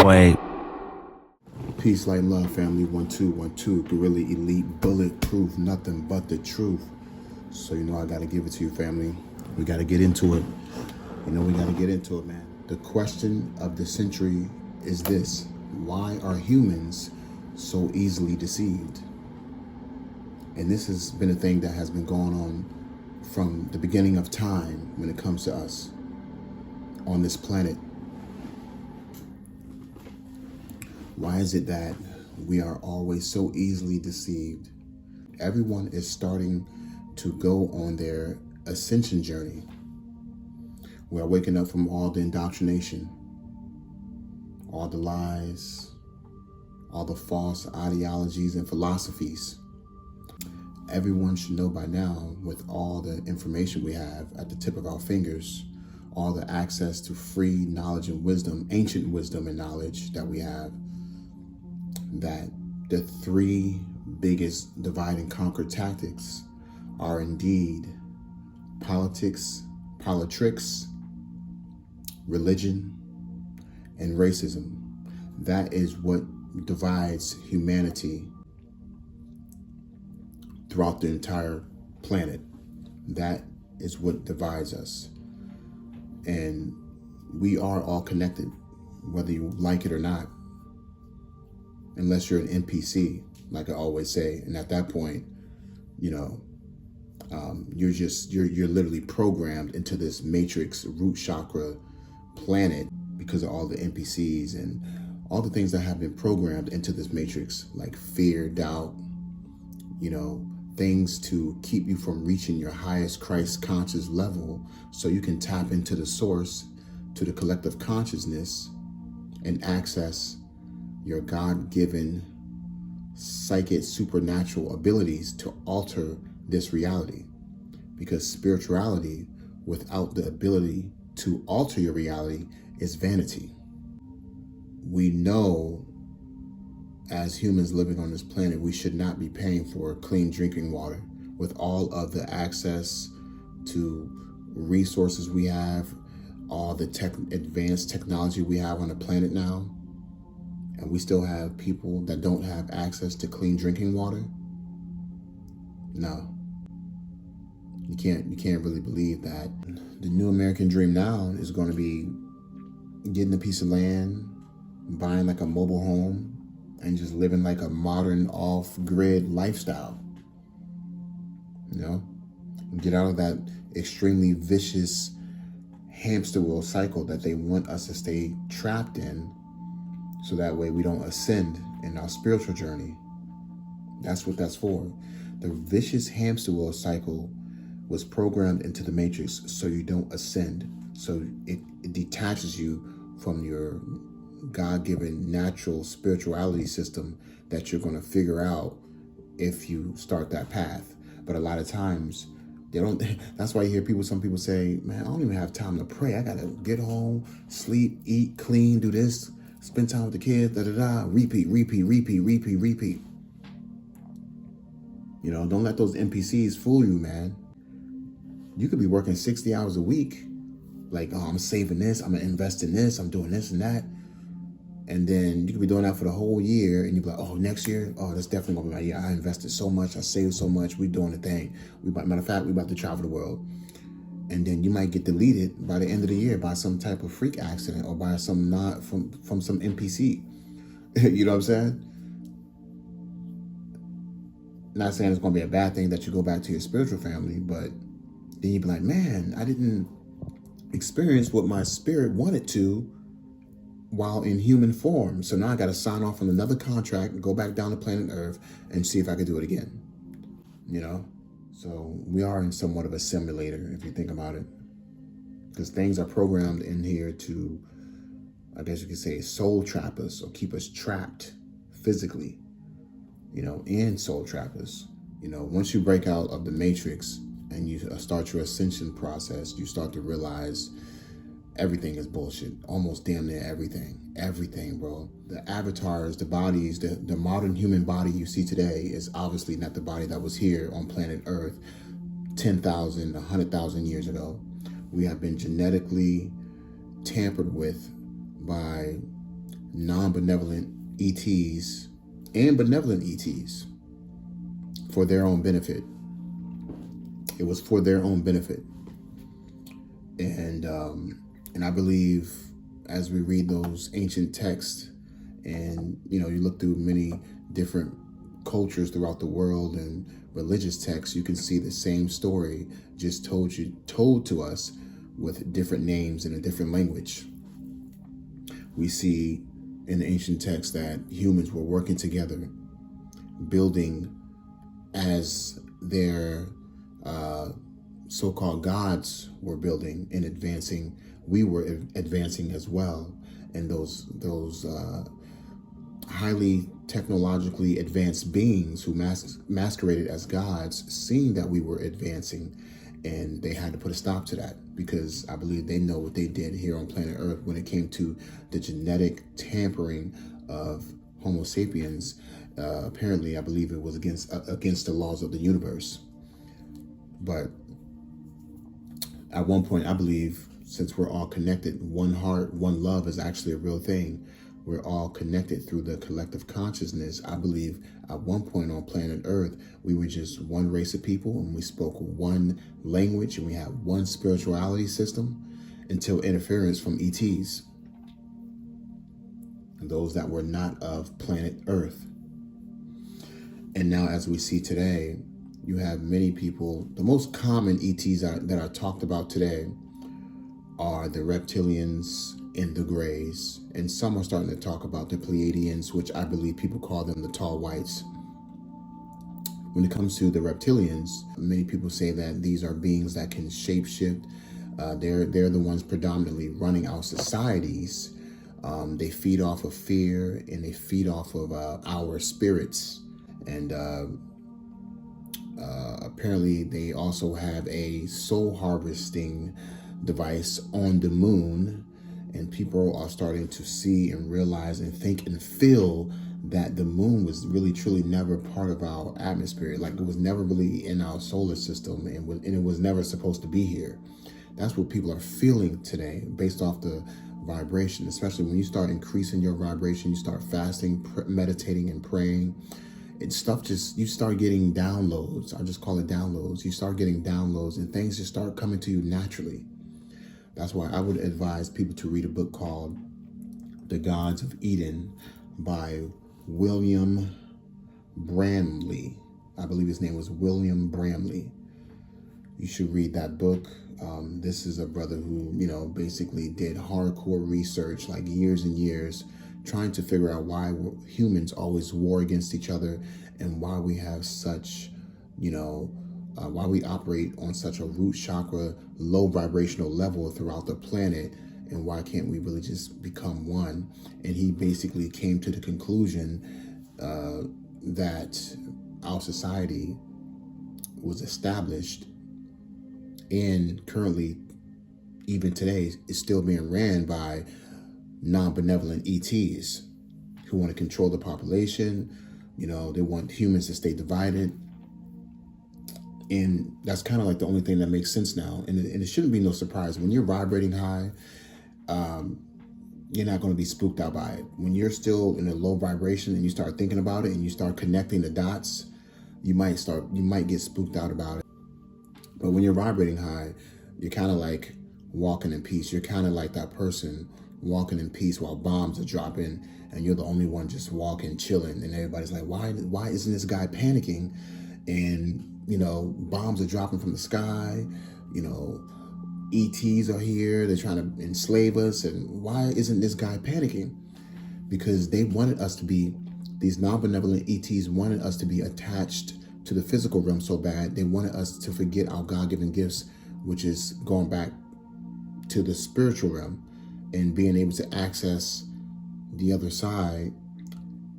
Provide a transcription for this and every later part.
Wait. Peace, light, love, family. 1212. Gorilla Elite, bulletproof, nothing but the truth. So you know I gotta give it to you, family. We gotta get into it. We gotta get into it, man. The question of the century is this: why are humans so easily deceived? And this has been a thing that has been going on from the beginning of time when it comes to us on this planet. Why is it that we are always so easily deceived? Everyone is starting to go on their ascension journey. We are waking up from all the indoctrination, all the lies, all the false ideologies and philosophies. Everyone should know by now, with all the information we have at the tip of our fingers, all the access to free knowledge and wisdom, ancient wisdom and knowledge that we have, that the three biggest divide and conquer tactics are indeed politics, religion, and racism. That is what divides humanity throughout the entire planet. That is what divides us. And we are all connected, whether you like it or not. Unless you're an NPC, like I always say. And at that point, you're literally programmed into this matrix root chakra planet because of all the NPCs and all the things that have been programmed into this matrix, like fear, doubt, things to keep you from reaching your highest Christ conscious level so you can tap into the source, to the collective consciousness, and access your God-given psychic supernatural abilities to alter this reality. Because spirituality without the ability to alter your reality is vanity. We know as humans living on this planet, we should not be paying for clean drinking water with all of the access to resources we have, all the advanced technology we have on the planet now. And we still have people that don't have access to clean drinking water. No, you can't really believe that. The new American dream now is going to be getting a piece of land, buying like a mobile home, and just living like a modern off-grid lifestyle. And get out of that extremely vicious hamster wheel cycle that they want us to stay trapped in, so that way we don't ascend in our spiritual journey. That's what that's for. The vicious hamster wheel cycle was programmed into the matrix so you don't ascend. So it detaches you from your God-given natural spirituality system that you're going to figure out if you start that path. But a lot of times they don't. That's why you hear some people say, man, I don't even have time to pray. I got to get home, sleep, eat, clean, do this, spend time with the kids, repeat. Don't let those NPCs fool you, man. You could be working 60 hours a week. Like, oh, I'm saving this, I'm gonna invest in this, I'm doing this and that. And then you could be doing that for the whole year, and you'd be like, oh, next year, oh, that's definitely gonna be my year. I invested so much, I saved so much, we doing the thing. Matter of fact, we about to travel the world. And then you might get deleted by the end of the year by some type of freak accident or by some from some NPC. You know what I'm saying? Not saying it's gonna be a bad thing that you go back to your spiritual family, but then you'd be like, man, I didn't experience what my spirit wanted to while in human form. So now I got to sign off on another contract and go back down to planet Earth and see if I can do it again. So we are in somewhat of a simulator, if you think about it, because things are programmed in here to, I guess you could say, soul trap us or keep us trapped physically, and soul trap us. Once you break out of the matrix and you start your ascension process, you start to realize everything is bullshit. Almost damn near everything, bro. The avatars, the bodies, the modern human body you see today is obviously not the body that was here on planet Earth 10,000, 100,000 years ago. We have been genetically tampered with by non-benevolent ETs and benevolent ETs for their own benefit. It was for their own benefit. And I believe as we read those ancient texts and, you look through many different cultures throughout the world and religious texts, you can see the same story just told to us with different names in a different language. We see in the ancient texts that humans were working together, building as their so-called gods were building and advancing. We were advancing as well. And those highly technologically advanced beings who masqueraded as gods, seeing that we were advancing, and they had to put a stop to that, because I believe they know what they did here on planet Earth when it came to the genetic tampering of Homo sapiens. Apparently, I believe it was against the laws of the universe. But at one point, I believe, since we're all connected, one heart, one love is actually a real thing. We're all connected through the collective consciousness. I believe at one point on planet Earth, we were just one race of people, and we spoke one language, and we had one spirituality system until interference from ETs, and those that were not of planet Earth. And now, as we see today, you have many people. The most common ETs that are talked about today are the reptilians and the grays, and some are starting to talk about the Pleiadians, which I believe people call them the tall whites. When it comes to the reptilians, many people say that these are beings that can shapeshift. They're the ones predominantly running our societies. They feed off of fear, and they feed off of our spirits. And apparently they also have a soul harvesting device on the moon. And people are starting to see and realize and think and feel that the moon was really, truly never part of our atmosphere. Like, it was never really in our solar system, and it was never supposed to be here. That's what people are feeling today based off the vibration, especially when you start increasing your vibration, you start fasting, meditating, and praying. You start getting downloads. I just call it downloads. You start getting downloads, and things just start coming to you naturally. That's why I would advise people to read a book called The Gods of Eden by William Bramley. I believe his name was William Bramley. You should read that book. This is a brother who, basically did hardcore research, like years and years, trying to figure out why humans always war against each other, and why we have such, why we operate on such a root chakra, low vibrational level throughout the planet, and why can't we really just become one? And he basically came to the conclusion that our society was established, and currently, even today, is still being ran by non-benevolent ETs who want to control the population. They want humans to stay divided. And that's kind of like the only thing that makes sense now. And it shouldn't be no surprise. When you're vibrating high, you're not going to be spooked out by it. When you're still in a low vibration and you start thinking about it and you start connecting the dots, you might get spooked out about it. But when you're vibrating high, you're kind of like walking in peace. You're kind of like that person walking in peace while bombs are dropping, and you're the only one just walking, chilling. And everybody's like, why isn't this guy panicking? And bombs are dropping from the sky. ETs are here. They're trying to enslave us. And why isn't this guy panicking? Because they wanted us to be, these non-benevolent ETs wanted us to be attached to the physical realm so bad. They wanted us to forget our God-given gifts, which is going back to the spiritual realm and being able to access the other side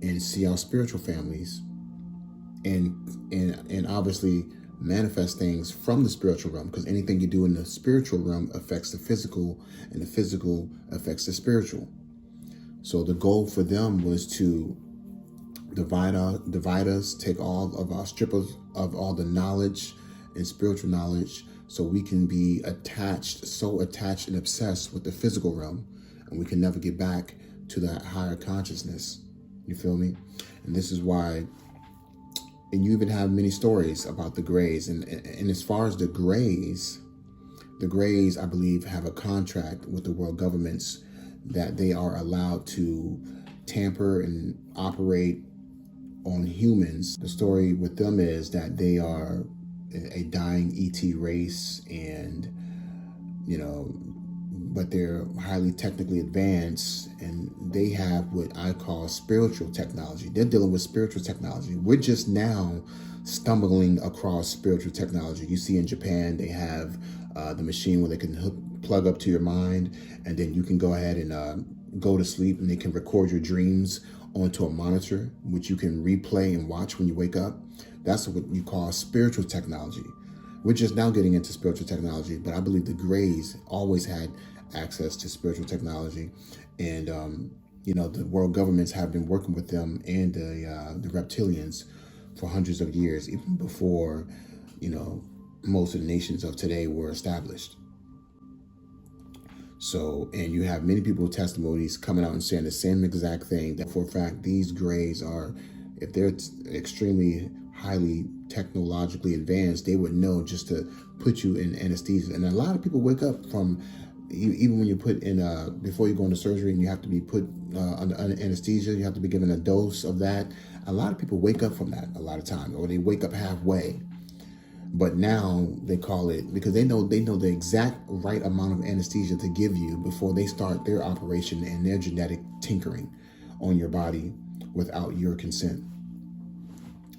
and see our spiritual families, and obviously manifest things from the spiritual realm, because anything you do in the spiritual realm affects the physical, and the physical affects the spiritual. So the goal for them was to divide us, take all of our strip of all the knowledge in spiritual knowledge so we can be so attached and obsessed with the physical realm, and we can never get back to that higher consciousness. You feel me? And this is why, and you even have many stories about the Greys. And as far as the Greys, I believe, have a contract with the world governments that they are allowed to tamper and operate on humans. The story with them is that they are a dying ET race, and, you know, but they're highly technically advanced, and they have what I call spiritual technology. They're dealing with spiritual technology. We're just now stumbling across spiritual technology. You see in Japan, they have the machine where they can plug up to your mind, and then you can go ahead and go to sleep, and they can record your dreams onto a monitor, which you can replay and watch when you wake up. That's what you call spiritual technology. We're just now getting into spiritual technology, but I believe the Greys always had access to spiritual technology. And, you know, the world governments have been working with them and the reptilians for hundreds of years, even before, you know, most of the nations of today were established. So, and you have many people with testimonies coming out and saying the same exact thing, that for a fact, these Greys are, if they're extremely highly technologically advanced, they would know just to put you in anesthesia. And a lot of people wake up from, even when you put in, before you go into surgery and you have to be put under anesthesia, you have to be given a dose of that. A lot of people wake up from that a lot of times, or they wake up halfway. But now they call it, because they know the exact right amount of anesthesia to give you before they start their operation and their genetic tinkering on your body without your consent.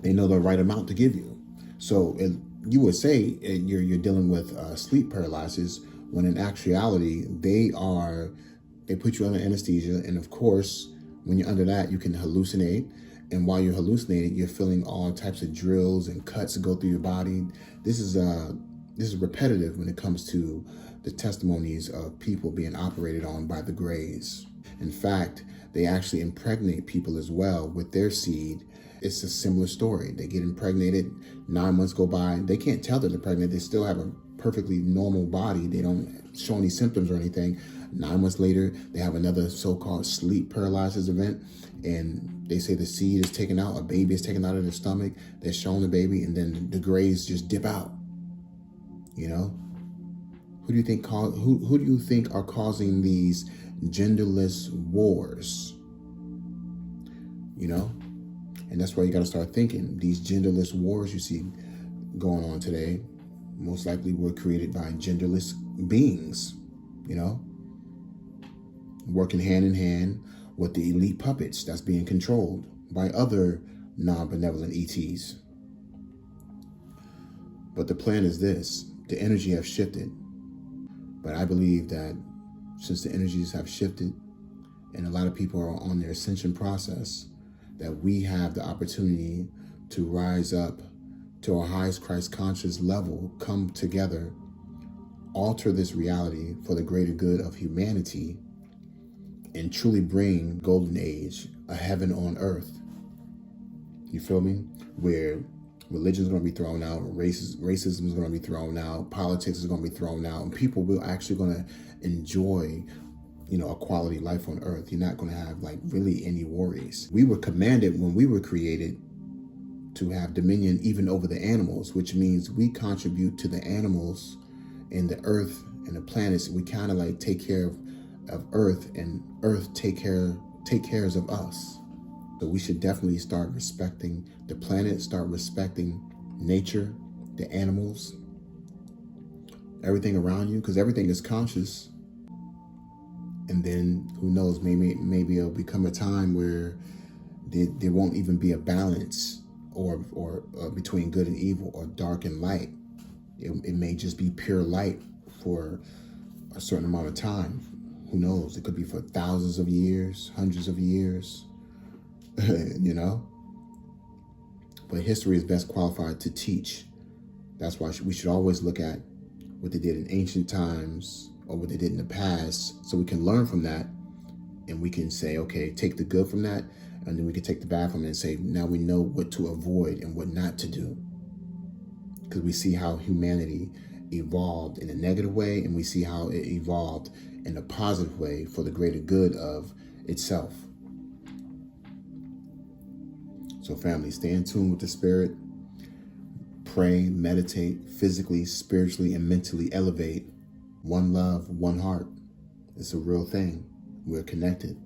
They know the right amount to give you. So you would say you're dealing with sleep paralysis, when in actuality they put you under anesthesia, and of course when you're under that you can hallucinate. And while you're hallucinating, you're feeling all types of drills and cuts go through your body. This is repetitive when it comes to the testimonies of people being operated on by the Greys. In fact, they actually impregnate people as well with their seed. It's a similar story. They get impregnated, 9 months go by. They can't tell that they're pregnant. They still have a perfectly normal body. They don't show any symptoms or anything. 9 months later, they have another so-called sleep paralysis event, and they say the seed is taken out, a baby is taken out of their stomach, they're showing the baby, and then the Greys just dip out. You know? Who do you think are causing these genderless wars? You know? And that's why you got to start thinking. These genderless wars you see going on today most likely were created by genderless beings, you know? Working hand in hand with the elite puppets that's being controlled by other non-benevolent ETs. But the plan is this: the energy have shifted. But I believe that since the energies have shifted and a lot of people are on their ascension process, that we have the opportunity to rise up to our highest Christ conscious level, come together, alter this reality for the greater good of humanity, and truly bring golden age, a heaven on earth. You feel me? Where religion is going to be thrown out, racism is going to be thrown out, politics is going to be thrown out, and people will actually going to enjoy, you know, a quality life on earth. You're not going to have like really any worries. We were commanded when we were created to have dominion even over the animals, which means we contribute to the animals and the earth and the planets. We kind of like take care of earth, and earth take cares of us. So we should definitely start respecting the planet, start respecting nature, the animals, everything around you, because everything is conscious. And then who knows, maybe it'll become a time where there won't even be a balance or between good and evil, or dark and light. It may just be pure light for a certain amount of time. Who knows? It could be for thousands of years, hundreds of years, you know? But history is best qualified to teach. That's why we should always look at what they did in ancient times or what they did in the past, so we can learn from that, and we can say, okay, take the good from that, and then we can take the bad from it and say, now we know what to avoid and what not to do. because we see how humanity evolved in a negative way, and we see how it evolved in a positive way for the greater good of itself. So family, stay in tune with the spirit. Pray, meditate, physically, spiritually, and mentally elevate. One love, one heart. It's a real thing. We're connected.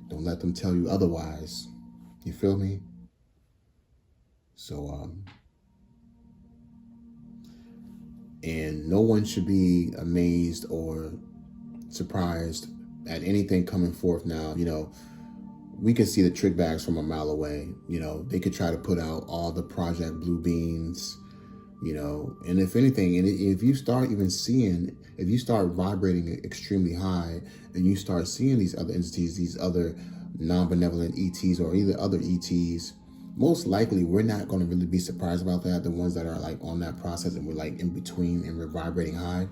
Don't let them tell you otherwise. You feel me? So, and no one should be amazed or surprised at anything coming forth now. You know, we can see the trick bags from a mile away. You know, they could try to put out all the Project Blue Beans, you know, and if anything, and if you start even seeing, if you start vibrating extremely high and you start seeing these other entities, these other non-benevolent ETs or either other ETs, most likely we're not going to really be surprised about that. The ones that are like on that process and we're like in between and we're vibrating high.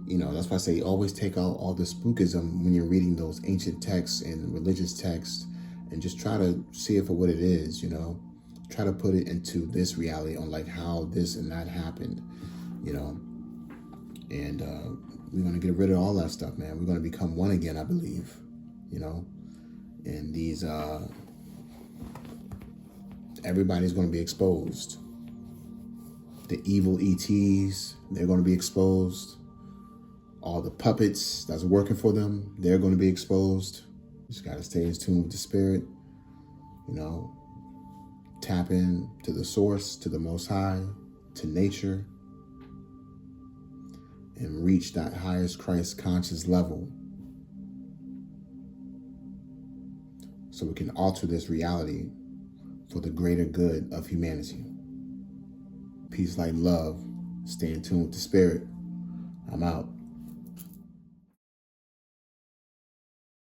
You know, that's why I say always take out all the spookism when you're reading those ancient texts and religious texts, and just try to see it for what it is, you know. Try to put it into this reality on like how this and that happened, you know. And we're going to get rid of all that stuff, man. We're going to become one again, I believe, you know. And these, everybody's going to be exposed. The evil ETs, they're going to be exposed. All the puppets that's working for them, they're going to be exposed. You just got to stay in tune with the spirit, you know, tap in to the source, to the Most High, to nature, and reach that highest Christ conscious level so we can alter this reality for the greater good of humanity. Peace, light, love. Stay in tune with the spirit. I'm out.